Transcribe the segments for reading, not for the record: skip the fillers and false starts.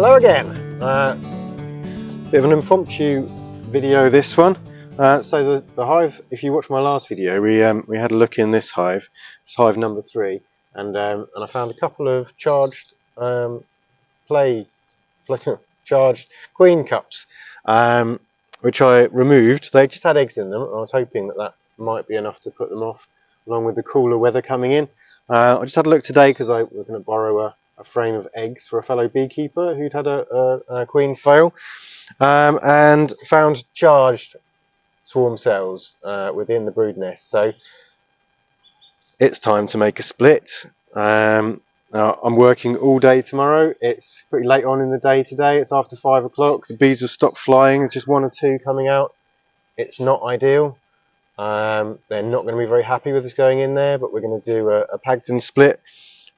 Hello again. Bit of an impromptu video this one. So the hive, if you watched my last video, we had a look in this hive. It's hive number 3, and I found a couple of charged charged queen cups, which I removed. They just had eggs in them, and I was hoping that might be enough to put them off, along with the cooler weather coming in. I just had a look today because I was going to borrow a frame of eggs for a fellow beekeeper who'd had a queen fail, and found charged swarm cells within the brood nest. So it's time to make a split. Now I'm working all day tomorrow. It's pretty late on in the day today. It's after 5 o'clock. The bees have stopped flying. There's just 1 or 2 coming out. It's not ideal. They're not going to be very happy with us going in there, but we're going to do a Pagden split.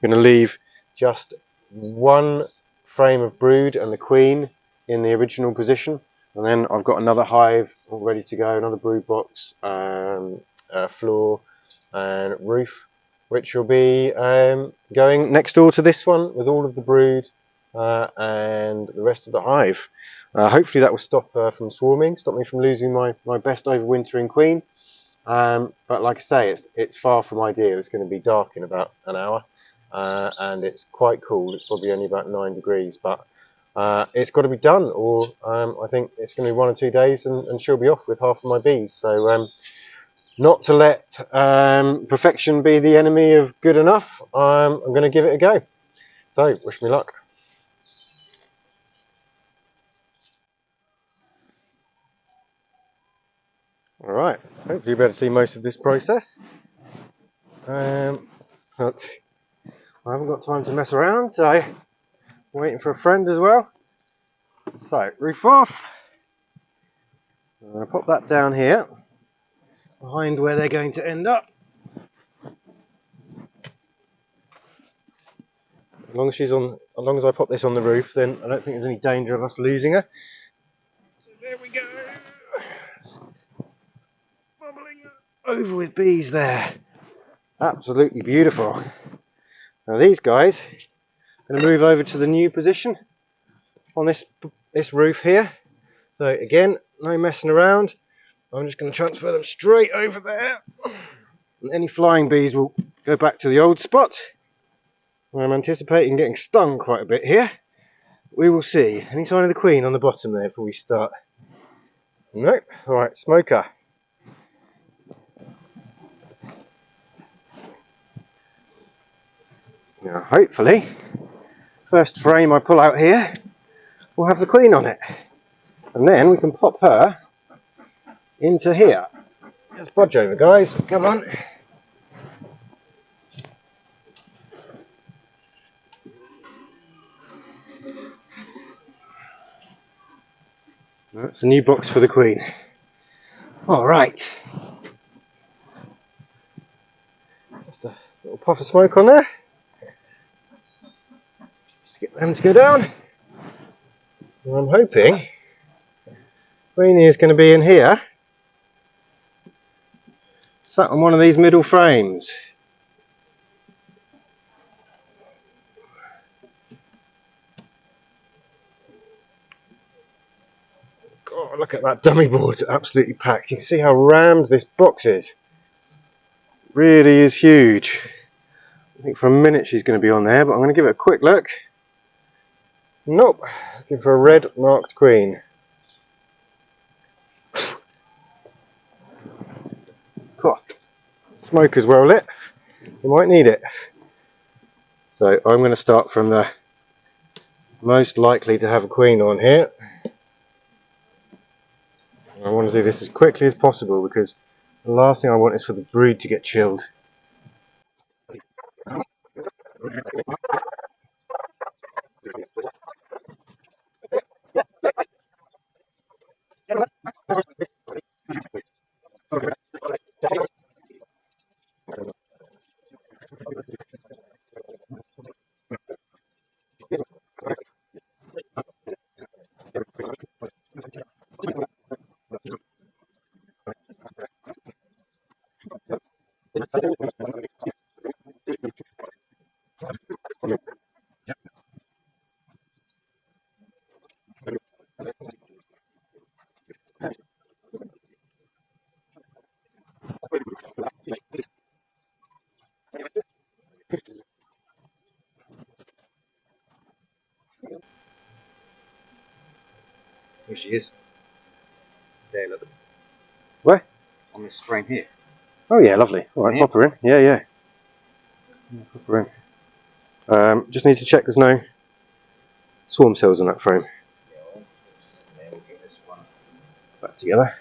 We're going to leave just 1 frame of brood and the queen in the original position, and then I've got another hive all ready to go, another brood box, floor and roof, which will be going next door to this one with all of the brood and the rest of the hive. Hopefully that will stop from swarming, stop me from losing my best overwintering queen. But like I say, it's far from ideal. It's going to be dark in about an hour, and it's quite cool. It's probably only about 9 degrees, but it's got to be done, or I think it's going to be 1 or 2 days and she'll be off with half of my bees. So not to let perfection be the enemy of good enough, I'm going to give it a go. So wish me luck. Alright, hopefully you'll be able to see most of this process. But I haven't got time to mess around, so I'm waiting for a friend as well. So, roof off. I'm going to pop that down here, behind where they're going to end up. As long as I pop this on the roof, then I don't think there's any danger of us losing her. So there we go. Bubbling over with bees there. Absolutely beautiful. Now these guys are going to move over to the new position on this roof here. So again, no messing around. I'm just going to transfer them straight over there. And any flying bees will go back to the old spot. I'm anticipating getting stung quite a bit here. We will see. Any sign of the queen on the bottom there before we start? Nope. Alright, smoker. Now hopefully, first frame I pull out here will have the queen on it. And then we can pop her into here. Just budge over, guys. Come on. That's a new box for the queen. Alright. Just a little puff of smoke on there. Just get them to go down. And I'm hoping Queenie is going to be in here, sat on one of these middle frames. God, look at that dummy board, absolutely packed. You can see how rammed this box is. It really is huge. I think for a minute she's going to be on there, but I'm going to give it a quick look. Nope, looking for a red marked queen. Cool. Smoke is well lit. You might need it. So I'm going to start from the most likely to have a queen on here. I want to do this as quickly as possible because the last thing I want is for the brood to get chilled. Here she is. There, look. Where? On this frame here. Oh yeah, lovely. Alright, pop her in. Yeah. Pop her in. Just need to check there's no swarm cells in that frame. Yeah, we'll get this one Back together.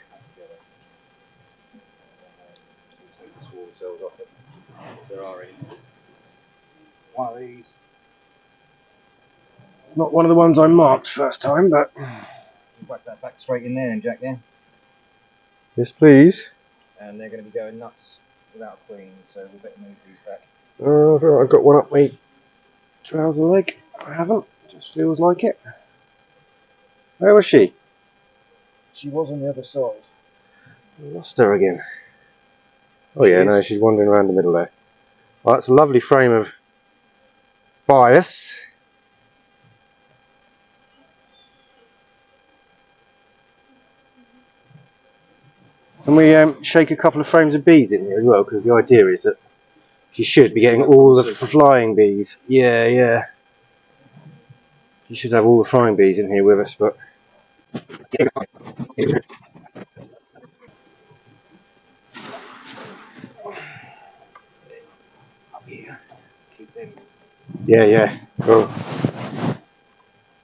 take the swarm cells off it. If there are any. One of these. It's not one of the ones I marked first time, but... Whack that back straight in there and Jack then. Yes, please. And they're going to be going nuts without a queen, so we better move these back. Oh, I feel like I've got one up my trouser leg. I haven't. Just feels like it. Where was she? She was on the other side. I lost her again. Oh yeah, no, she's wandering around the middle there. Well, that's a lovely frame of bias. Can we shake a couple of frames of bees in here as well? Because the idea is that she should be getting all the flying bees. Yeah. She should have all the flying bees in here with us, but... Up here. Keep them. Yeah. Cool.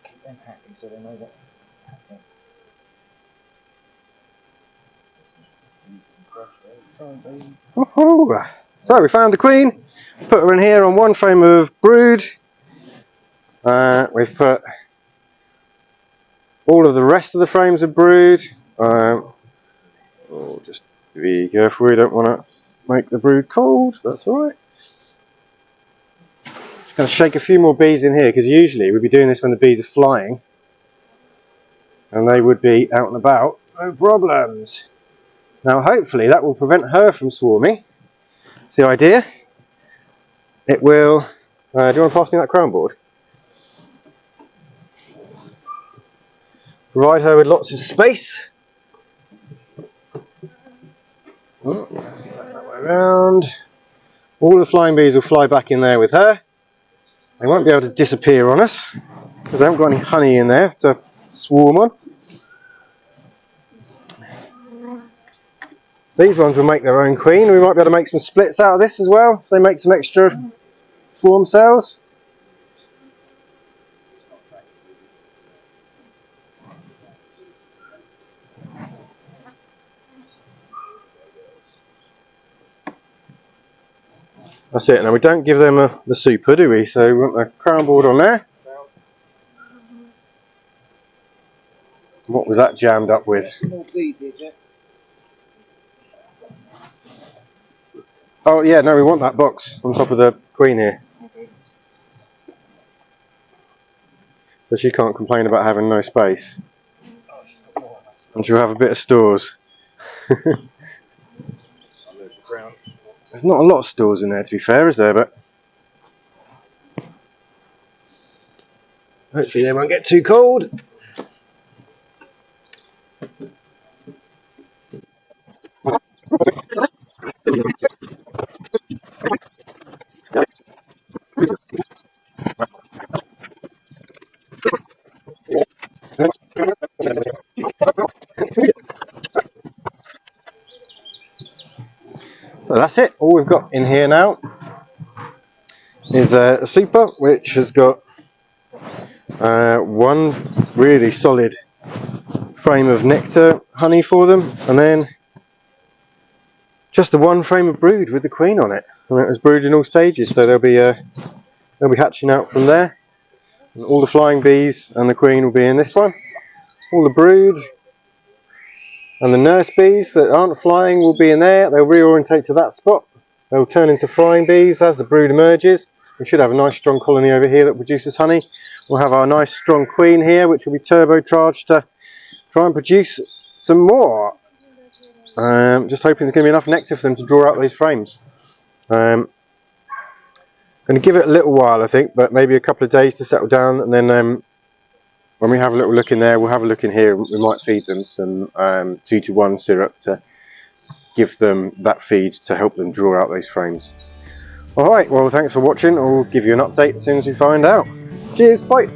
Keep them happy so they know what's happening. So we found the queen. Put her in here on one frame of brood. We've put all of the rest of the frames of brood. Just be careful, we don't want to make the brood cold. That's alright. Just going to shake a few more bees in here, because usually we'd be doing this when the bees are flying, and they would be out and about, no problems. Now hopefully that will prevent her from swarming. That's the idea. It will... do you want to pass me that crown board? Provide her with lots of space. That way around. All the flying bees will fly back in there with her. They won't be able to disappear on us, because they haven't got any honey in there to swarm on. These ones will make their own queen. We might be able to make some splits out of this as well, if they make some extra swarm cells. That's it. Now we don't give them the super, do we? So we want the crown board on there. What was that jammed up with? Small bees here, Jack. Oh yeah, no, we want that box on top of the queen here. Okay. So she can't complain about having no space. And she'll have a bit of stores. There's not a lot of stores in there, to be fair, is there? But hopefully they won't get too cold. So that's it. All we've got in here now is a super, which has got one really solid frame of nectar honey for them, and then just the one frame of brood with the queen on it. And it was brood in all stages, so they'll be hatching out from there. And all the flying bees and the queen will be in this one. All the brood and the nurse bees that aren't flying will be in there. They'll reorientate to that spot. They'll turn into flying bees as the brood emerges. We should have a nice strong colony over here that produces honey. We'll have our nice strong queen here, which will be turbocharged to try and produce some more. Just hoping there's going to be enough nectar for them to draw out those frames. Going to give it a little while, I think, but maybe a couple of days to settle down, and then when we have a little look in there, we'll have a look in here. We might feed them some 2-to-1 syrup to give them that feed to help them draw out those frames. Alright, well thanks for watching. I'll give you an update as soon as we find out. Cheers, bye!